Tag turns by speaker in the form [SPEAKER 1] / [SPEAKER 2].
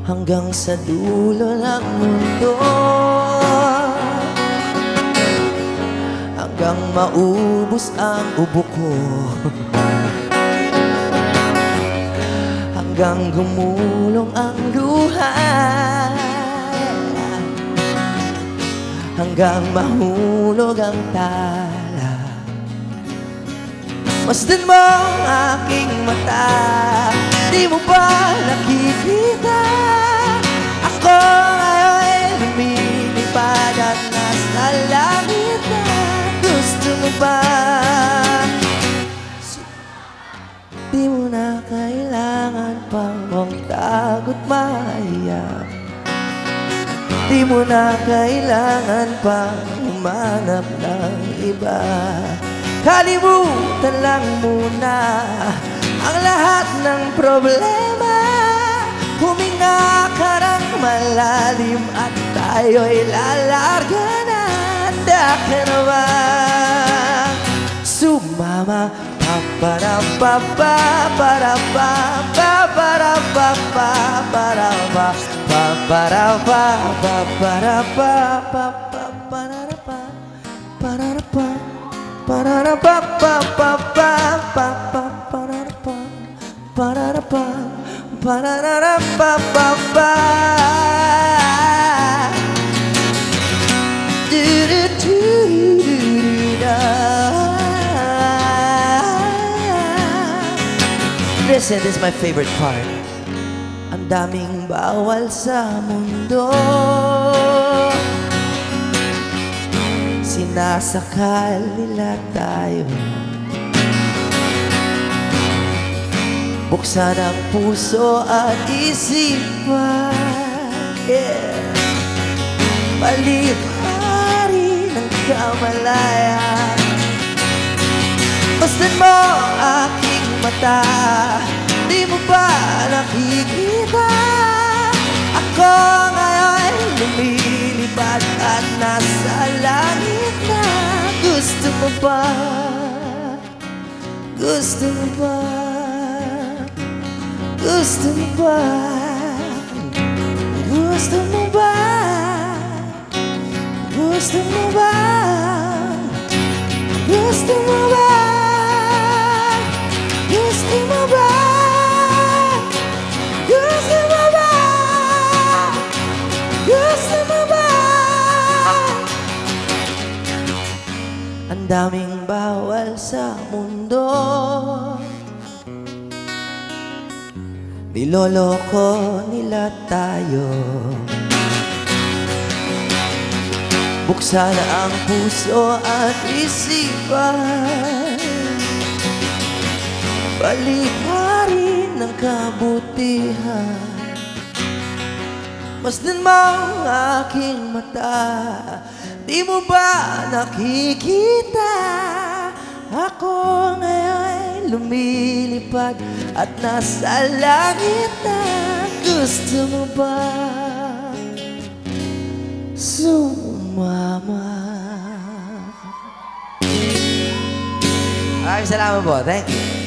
[SPEAKER 1] hanggang sa dulo ng mundo, hanggang maubos ang ubo ko, hanggang gumulong ang luha, hanggang mahulog ang tala. Masdan mo ang aking mata, di mo ba nakikita? Ako ngayon lumilipad at nasa langit na. Gusto mo ba? Di mo na kailangan pang magtago't maiyak. Di mo na kailangan pang humanap ng iba. Kalimutan lang muna ang lahat ng problema. Huminga ka ng malalim at tayo'y lalarga na. Handa ka na ba sumama? Pa-para-pa-pa, para-pa, pa-para-pa-pa, para-pa, pa-para-pa, pa-para-pa, pa-para-pa, para-pa, para-pa-pa-pa-pa, pa-pa-para-pa, para-pa, para-pa-pa-pa. Listen, this is my favorite part. Ang daming bawal sa mundo, sinasakal nila tayo. Buksan ang puso at isipan, yeah. Palipari ng kamalayan. Masdan mo aking mata, di mo ba nakikita? Ako ngayon lumilipad at nasa langit na. Gusto mo ba? Gusto mo ba? Gusto mo ba? Gusto mo ba? Gusto mo ba? Gusto mo ba? Gusto mo ba? Gusto mo ba? Gusto mo ba? Ang daming bawal sa mundo, niloloko nila tayo. Buksan ang puso at isipan, paliparin ng kabutihan. Masdan mo ang aking mata, di mo ba nakikita? Ako ngayon lumilipad at nasa langit na. Gusto mo ba sumama? Maraming salamat po. Thank you.